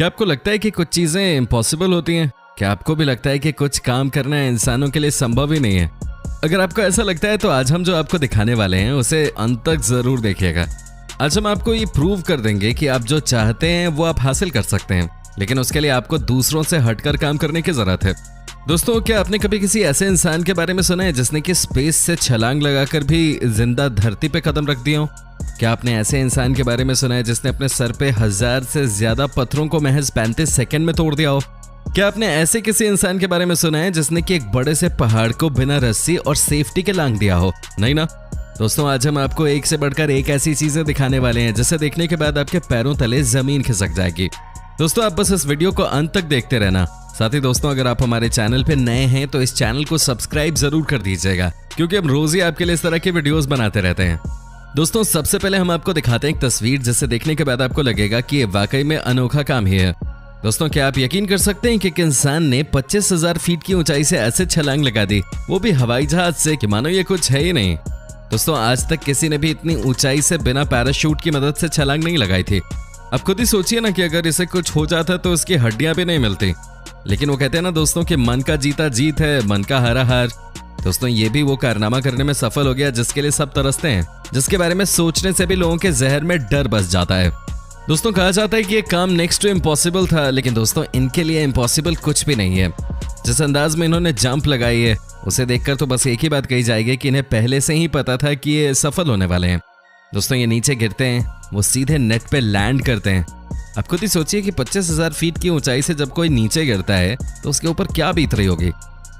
क्या आपको लगता है कि कुछ चीजें इम्पॉसिबल होती हैं? क्या आपको भी लगता है कि कुछ काम करना इंसानों के लिए संभव ही नहीं है? अगर आपको ऐसा लगता है तो आज हम जो आपको दिखाने वाले हैं उसे अंत तक जरूर देखिएगा। आज हम आपको ये प्रूव कर देंगे कि आप जो चाहते हैं वो आप हासिल कर सकते हैं, लेकिन उसके लिए आपको दूसरों से हटकर काम करने की जरूरत है। दोस्तों, क्या आपने कभी किसी ऐसे इंसान के बारे में सुना है जिसने कि स्पेस से छलांग लगाकर भी जिंदा धरती पे कदम रख दिया हो? क्या आपने ऐसे इंसान के बारे में सुना है जिसने अपने सर पे 1000 से ज्यादा पत्थरों को महज 35 सेकंड में तोड़ दिया हो? क्या आपने ऐसे किसी इंसान के बारे में सुना है जिसने कि एक बड़े से पहाड़ को बिना रस्सी और सेफ्टी के लांघ दिया हो? नहीं ना। दोस्तों, आज हम आपको एक से बढ़कर एक ऐसी चीजें दिखाने वाले हैं जिसे देखने के बाद आपके पैरों तले जमीन खिसक जाएगी। दोस्तों, आप बस इस वीडियो को अंत तक देखते रहना। साथ ही दोस्तों, अगर आप हमारे चैनल पे नए हैं तो इस चैनल को सब्सक्राइब जरूर कर दीजिएगा, क्योंकि हम रोज ही आपके लिए इस तरह के वीडियोस बनाते रहते हैं। दोस्तों, सबसे पहले हम आपको दिखाते हैं एक तस्वीर जिसे देखने के बाद आपको लगेगा कि ये वाकई में अनोखा काम ही है। दोस्तों, क्या आप यकीन कर सकते हैं कि एक इंसान ने 25,000 फीट की ऊंचाई से ऐसे छलांग लगा दी, वो भी हवाई जहाज से, कि मानो ये कुछ है ही नहीं। दोस्तों, आज तक किसी ने भी इतनी ऊंचाई से बिना पैराशूट की मदद से छलांग नहीं लगाई थी। अब खुद ही सोचिए ना कि अगर इसे कुछ हो जाता तो उसकी हड्डियां भी नहीं मिलती। लेकिन वो कहते हैं ना दोस्तों कि मन का जीता जीत है, मन का हारा हार। दोस्तों, ये भी वो कारनामा करने में सफल हो गया जिसके लिए सब तरसते हैं, जिसके बारे में सोचने से भी लोगों के जहर में डर बस जाता है। दोस्तों, कहा जाता है कि ये काम नेक्स्ट टू इम्पॉसिबल था, लेकिन दोस्तों इनके लिए इम्पॉसिबल कुछ भी नहीं है। जिस अंदाज में इन्होंने जंप लगाई है उसे देखकर तो बस एक ही बात कही जाएगी कि इन्हें पहले से ही पता था कि ये सफल होने वाले हैं। दोस्तों, ये नीचे गिरते हैं, वो सीधे नेट पे लैंड करते हैं। आप खुद ही सोचिए कि 25,000 फीट की ऊंचाई से जब कोई नीचे गिरता है तो उसके ऊपर क्या बीत रही होगी।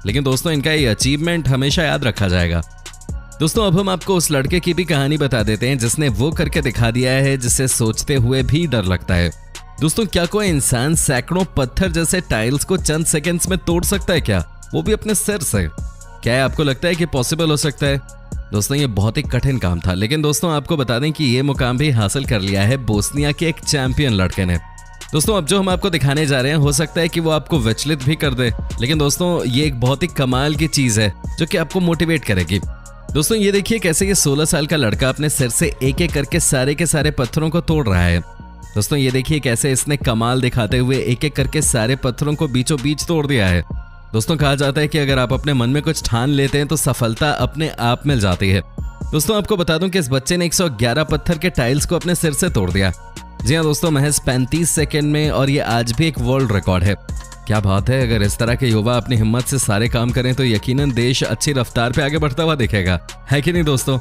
लेकिन दोस्तों, इनका ये अचीवमेंट हमेशा याद रखा जाएगा। दोस्तों, अब हम आपको उस लड़के की भी कहानी बता देते हैं जिसने वो करके दिखा दिया है जिसे सोचते हुए भी डर लगता है। दोस्तों, क्या कोई इंसान सैकड़ों पत्थर जैसे टाइल्स को चंद सेकंड्स में तोड़ सकता है क्या, वो भी अपने सिर से? क्या आपको लगता है कि पॉसिबल हो सकता है? दोस्तों, ये बहुत ही कठिन काम था, लेकिन दोस्तों आपको बता दें कि ये मुकाम भी हासिल कर लिया है बोस्निया के एक चैंपियन लड़के ने। दोस्तों, अब जो हम आपको दिखाने जा रहे हैं हो सकता है कि वो आपको विचलित भी कर दे, लेकिन दोस्तों ये एक बहुत ही कमाल की चीज है जो कि आपको मोटिवेट करेगी। दोस्तों, ये देखिए कैसे ये 16 साल का लड़का अपने सिर से एक एक करके सारे के सारे पत्थरों को तोड़ रहा है। दोस्तों, ये देखिए कैसे इसने कमाल दिखाते हुए एक एक करके सारे पत्थरों को बीचों बीच तोड़ दिया है। दोस्तों, कहा जाता है कि अगर आप अपने मन में कुछ ठान लेते हैं तो सफलता अपने आप मिल जाती है। दोस्तों, आपको बता दूं कि इस बच्चे ने 111 पत्थर के टाइल्स को अपने सिर से तोड़ दिया। जी हाँ दोस्तों, महज 35 सेकंड में, और ये आज भी एक वर्ल्ड रिकॉर्ड है। क्या बात है, अगर इस तरह के युवा अपनी हिम्मत से सारे काम करें तो यकीनन देश अच्छी रफ्तार पे आगे बढ़ता हुआ दिखेगा, है कि नहीं दोस्तों?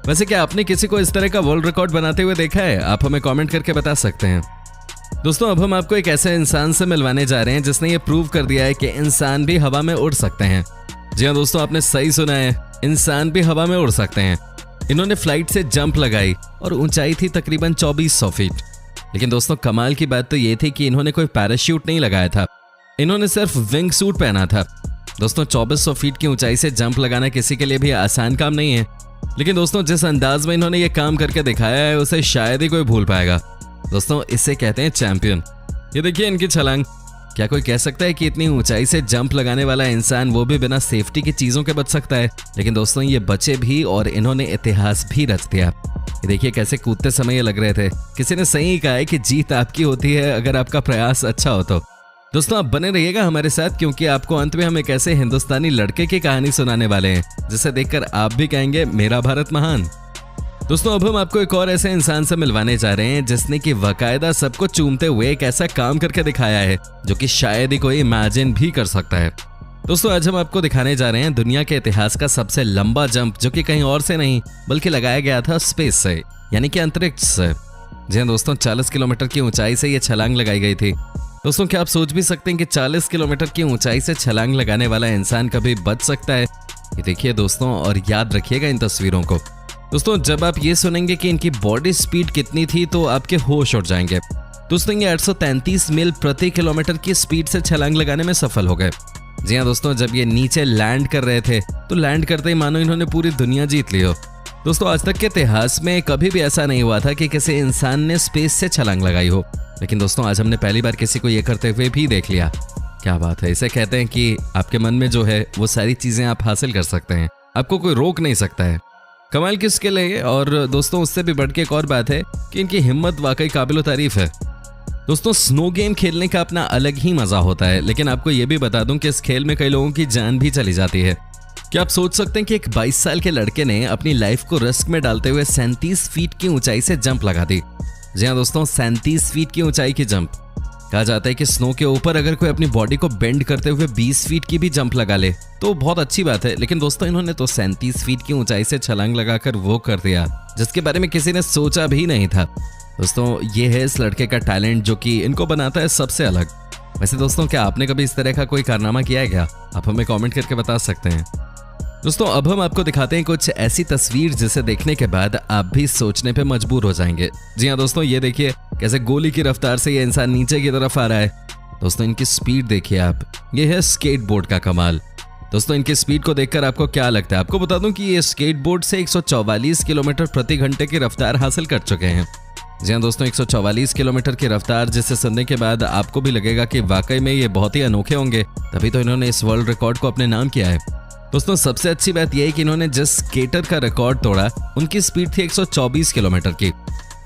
वैसे क्या आपने किसी को इस तरह का वर्ल्ड रिकॉर्ड बनाते हुए देखा है? आप हमें कमेंट करके बता सकते हैं। दोस्तों, अब हम आपको एक ऐसे इंसान से मिलवाने जा रहे हैं जिसने ये प्रूव कर दिया है कि इंसान भी हवा में उड़ सकते हैं। जी हाँ दोस्तों, आपने सही सुना है, इंसान भी हवा में उड़ सकते हैं। इन्होंने फ्लाइट से जंप लगाई और ऊंचाई थी तकरीबन 2400 फीट। लेकिन दोस्तों, कमाल की बात तो ये थी कि इन्होंने कोई पैराशूट नहीं लगाया था, इन्होंने सिर्फ विंग सूट पहना था। दोस्तों, 2400 फीट की ऊंचाई से जंप लगाना किसी के लिए भी आसान काम नहीं है, लेकिन दोस्तों जिस अंदाज में इन्होंने ये काम करके दिखाया है उसे शायद ही कोई भूल पाएगा। दोस्तों, इसे कहते हैं चैंपियन। ये देखिए इनकी छलांग। क्या कोई कह सकता है कि इतनी ऊंचाई से जंप लगाने वाला इंसान, वो भी बिना सेफ्टी की चीजों के बच सकता है? लेकिन दोस्तों, ये बचे भी और इन्होंने इतिहास भी रच दिया। ये देखिए कैसे कूदते समय ये लग रहे थे। किसी ने सही कहा है कि जीत आपकी होती है अगर आपका प्रयास अच्छा हो तो। दोस्तों, आप बने रहिएगा हमारे साथ, क्योंकि आपको अंत में हम एक ऐसे हिंदुस्तानी लड़के की कहानी सुनाने वाले हैं जिसे देखकर आप भी कहेंगे मेरा भारत महान। दोस्तों, अब हम आपको एक और ऐसे इंसान से मिलवाने जा रहे हैं जिसने कि बाकायदा सबको चूमते हुए एक ऐसा काम करके दिखाया है जो कि शायद ही कोई इमेजिन भी कर सकता है। दोस्तों, आज हम आपको दिखाने जा रहे हैं दुनिया के इतिहास का सबसे लंबा जंप, जो कि कहीं और से नहीं बल्कि लगाया गया था स्पेस से, यानी कि अंतरिक्ष से। जी हाँ दोस्तों, 40 किलोमीटर की ऊंचाई से ये छलांग लगाई गई थी। दोस्तों, क्या आप सोच भी सकते हैं कि 40 किलोमीटर की ऊंचाई से छलांग लगाने वाला इंसान कभी बच सकता है? ये देखिए दोस्तों, और याद रखिएगा इन तस्वीरों को। दोस्तों, जब आप ये सुनेंगे कि इनकी बॉडी स्पीड कितनी थी तो आपके होश उड़ जाएंगे। दोस्तों, ये 833 मील प्रति किलोमीटर की स्पीड से छलांग लगाने में सफल हो गए। जी हाँ दोस्तों, जब ये नीचे लैंड कर रहे थे तो लैंड करते ही मानो इन्होंने पूरी दुनिया जीत ली हो। दोस्तों, आज तक के इतिहास में कभी भी ऐसा नहीं हुआ था कि किसी इंसान ने स्पेस से छलांग लगाई हो, लेकिन दोस्तों आज हमने पहली बार किसी को ये करते हुए भी देख लिया। क्या बात है, इसे कहते हैं कि आपके मन में जो है वो सारी चीजें आप हासिल कर सकते हैं, आपको कोई रोक नहीं सकता है। कमाल की स्किल है। और दोस्तों उससे भी बढ़ के एक और बात है कि इनकी हिम्मत वाकई काबिल तारीफ है। दोस्तों स्नो गेम खेलने का अपना अलग ही मजा होता है, लेकिन आपको ये भी बता दूं कि इस खेल में कई लोगों की जान भी चली जाती है। क्या आप सोच सकते हैं कि एक 22 साल के लड़के ने अपनी लाइफ को रिस्क में डालते हुए 37 फीट की ऊंचाई से जंप लगा दी। जी हाँ दोस्तों, 37 फीट की ऊंचाई की जंप। कहा जाता है कि स्नो के ऊपर अगर कोई अपनी बॉडी को बेंड करते हुए 20 फीट की भी जंप लगा ले तो बहुत अच्छी बात है, लेकिन दोस्तों इन्होंने तो 37 फीट की ऊंचाई से छलांग लगाकर वो कर दिया जिसके बारे में किसी ने सोचा भी नहीं था। दोस्तों ये है इस लड़के का टैलेंट जो कि इनको बनाता है सबसे अलग। वैसे दोस्तों क्या आपने कभी इस तरह का कोई कारनामा किया है क्या? आप हमें कमेंट करके बता सकते हैं। दोस्तों अब हम आपको दिखाते हैं कुछ ऐसी तस्वीर जिसे देखने के बाद आप भी सोचने पे मजबूर हो जाएंगे। जी हाँ दोस्तों, ये देखिए कैसे गोली की रफ्तार से ये इंसान नीचे की तरफ आ रहा है। दोस्तों इनकी स्पीड देखिए आप, ये है स्केटबोर्ड का कमाल। दोस्तों इनकी स्पीड को देखकर आपको क्या लगता है? आपको बता दूं कि ये स्केटबोर्ड से 144 किलोमीटर प्रति घंटे की रफ्तार हासिल कर चुके हैं। जी हाँ दोस्तों, 144 किलोमीटर की रफ्तार जिसे सुनने के बाद आपको भी लगेगा कि वाकई में ये बहुत ही अनोखे होंगे, तभी तो इन्होंने इस वर्ल्ड रिकॉर्ड को अपने नाम किया है। दोस्तों सबसे अच्छी बात यह है कि इन्होंने जिस स्केटर का रिकॉर्ड तोड़ा उनकी स्पीड थी 124 किलोमीटर की।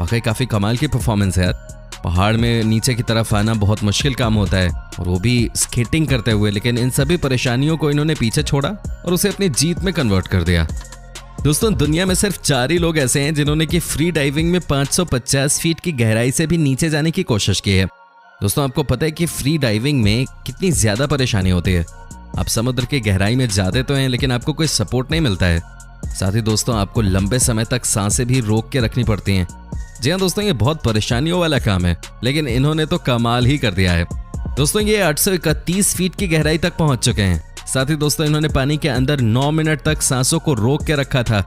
वाकई काफी कमाल की परफॉर्मेंस है यार। पहाड़ में नीचे की तरफ आना बहुत मुश्किल काम होता है और वो भी स्केटिंग करते हुए, लेकिन इन सभी परेशानियों को इन्होंने पीछे छोड़ा और उसे अपनी जीत में कन्वर्ट कर दिया। दोस्तों दुनिया में सिर्फ 4 ही लोग ऐसे हैं जिन्होंने की फ्री डाइविंग में 550 फीट की गहराई से भी नीचे जाने की कोशिश की है। दोस्तों आपको पता है कि फ्री डाइविंग में कितनी ज्यादा परेशानी होती है। आप समुद्र की गहराई में जाते तो हैं लेकिन आपको कोई सपोर्ट नहीं मिलता है। साथ ही दोस्तों आपको लंबे समय तक सांसें भी रोक के रखनी पड़ती हैं। जी हाँ दोस्तों, ये बहुत परेशानियों वाला काम है, लेकिन इन्होंने तो कमाल ही कर दिया है। दोस्तों ये 831 फीट की गहराई तक पहुंच चुके हैं। साथ ही दोस्तों इन्होंने पानी के अंदर 9 मिनट तक सांसों को रोक के रखा था।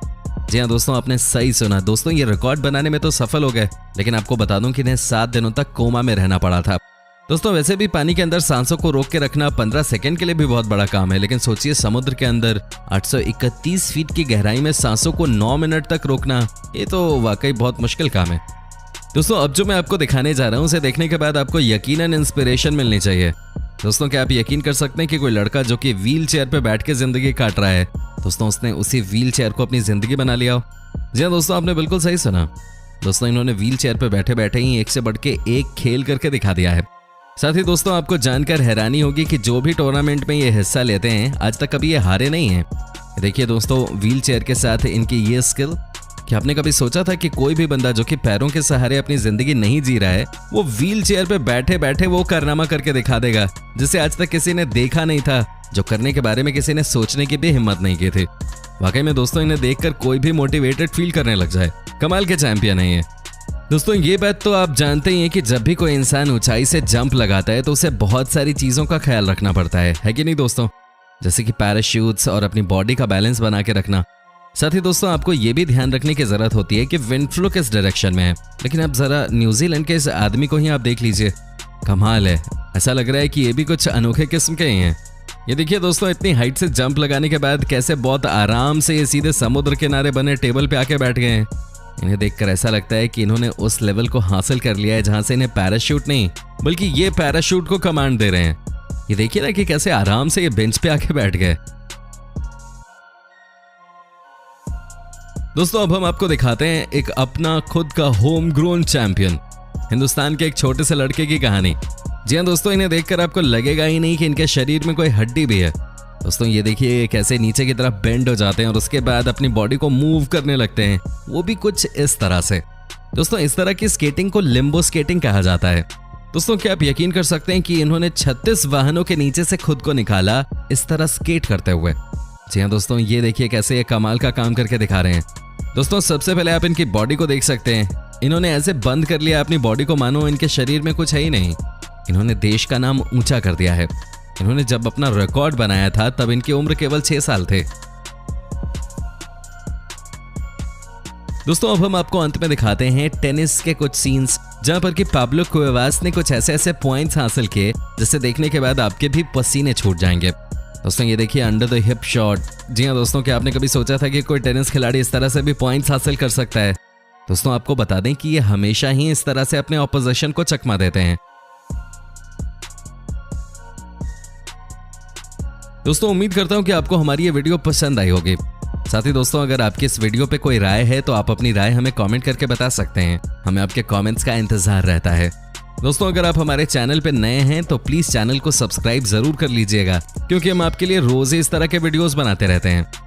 जी हाँ दोस्तों, आपने सही सुना। दोस्तों ये रिकॉर्ड बनाने में तो सफल हो गए, लेकिन आपको बता दूं कि इन्हें 7 दिनों तक कोमा में रहना पड़ा था। दोस्तों वैसे भी पानी के अंदर सांसों को रोक के रखना 15 सेकंड के लिए भी बहुत बड़ा काम है, लेकिन सोचिए समुद्र के अंदर 831 फीट की गहराई में सांसों को 9 मिनट तक रोकना, ये तो वाकई बहुत मुश्किल काम है। दोस्तों अब जो मैं आपको दिखाने जा रहा हूँ उसे देखने के बाद आपको यकीनन इंस्पिरेशन मिलनी चाहिए। दोस्तों क्या आप यकीन कर सकते हैं कि कोई लड़का जो कि व्हील चेयर पर बैठ के जिंदगी काट रहा है, दोस्तों उसने उसी व्हील चेयर को अपनी जिंदगी बना लिया हो। जी हाँ दोस्तों, आपने बिल्कुल सही सुना। दोस्तों इन्होंने व्हील चेयर पर बैठे बैठे ही एक से बढ़ के एक खेल करके दिखा दिया है। साथ ही दोस्तों आपको जानकर हैरानी होगी कि जो भी टूर्नामेंट में ये हिस्सा लेते हैं आज तक कभी ये हारे नहीं हैं। देखिए दोस्तों व्हील चेयर के साथ इनकी ये स्किल। क्या आपने कभी सोचा था कि कोई भी बंदा जो कि पैरों के सहारे अपनी जिंदगी नहीं जी रहा है, वो व्हील चेयर पे बैठे बैठे वो कारनामा करके दिखा देगा जिसे आज तक किसी ने देखा नहीं था, जो करने के बारे में किसी ने सोचने की भी हिम्मत नहीं की थी। वाकई में दोस्तों इन्हें देखकर कोई भी मोटिवेटेड फील करने लग जाए। कमाल के चैंपियन है ये। दोस्तों ये बात तो आप जानते ही हैं कि जब भी कोई इंसान ऊंचाई से जंप लगाता है तो उसे बहुत सारी चीजों का ख्याल रखना पड़ता है कि नहीं दोस्तों? जैसे कि पैराशूट्स और अपनी बॉडी का बैलेंस बना के रखना। साथ ही दोस्तों आपको ये भी ध्यान रखने की जरूरत होती है कि विंड फ्लो किस डायरेक्शन में है। लेकिन अब जरा न्यूजीलैंड के इस आदमी को ही आप देख लीजिए, कमाल है। ऐसा लग रहा है कि ये भी कुछ अनोखे किस्म के ही हैं। ये देखिए दोस्तों इतनी हाइट से जंप लगाने के बाद कैसे बहुत आराम से ये सीधे समुद्र किनारे बने टेबल पे आके बैठ गए हैं। इन्हें देखकर ऐसा लगता है कि इन्होंने उस लेवल को हासिल कर लिया है जहां से इन्हें पैराशूट नहीं बल्कि ये पैराशूट को कमांड दे रहे हैं। ये देखिए ना कि कैसे आराम से ये बेंच पे आके बैठ गए। दोस्तों अब हम आपको दिखाते हैं एक अपना खुद का होम ग्रोन चैंपियन, हिंदुस्तान के एक छोटे से लड़के की कहानी। जी हाँ दोस्तों, इन्हें देखकर आपको लगेगा ही नहीं कि इनके शरीर में कोई हड्डी भी है। दोस्तों ये देखिए कैसे नीचे की तरफ बेंड हो जाते हैं और उसके बाद अपनी बॉडी को मूव करने लगते हैं, वो भी कुछ इस तरह से। दोस्तों इस तरह की स्केटिंग को लिम्बो स्केटिंग कहा जाता है। दोस्तों क्या आप यकीन कर सकते हैं कि इन्होंने 36 वाहनों के नीचे से खुद को निकाला इस तरह स्केट करते हुए। जी हाँ दोस्तों, ये देखिए कैसे ये कमाल का काम करके दिखा रहे हैं। दोस्तों सबसे पहले आप इनकी बॉडी को देख सकते हैं। इन्होंने ऐसे बंद कर लिया अपनी बॉडी को मानो इनके शरीर में कुछ है ही नहीं। इन्होंने देश का नाम ऊंचा कर दिया है। इन्होंने जब अपना रिकॉर्ड बनाया था तब इनकी उम्र केवल 6 साल थे। दोस्तों अब हम आपको अंत में दिखाते हैं टेनिस के कुछ सीन्स जहां पर कि पाब्लो कुएवास ने कुछ ऐसे पॉइंट्स हासिल किए जिसे देखने के बाद आपके भी पसीने छूट जाएंगे। दोस्तों ये देखिए अंडर द हिप शॉट। जी हाँ दोस्तों, क्या आपने कभी सोचा था कि कोई टेनिस खिलाड़ी इस तरह से भी पॉइंट्स हासिल कर सकता है? दोस्तों आपको बता दें कि ये हमेशा ही इस तरह से अपने ऑपोजिशन को चकमा देते हैं। दोस्तों उम्मीद करता हूं कि आपको हमारी ये वीडियो पसंद आई होगी। साथ ही दोस्तों अगर आपकी इस वीडियो पे कोई राय है तो आप अपनी राय हमें कमेंट करके बता सकते हैं। हमें आपके कमेंट्स का इंतजार रहता है। दोस्तों अगर आप हमारे चैनल पे नए हैं तो प्लीज चैनल को सब्सक्राइब जरूर कर लीजिएगा, क्योंकि हम आपके लिए रोज इस तरह के वीडियोस बनाते रहते हैं।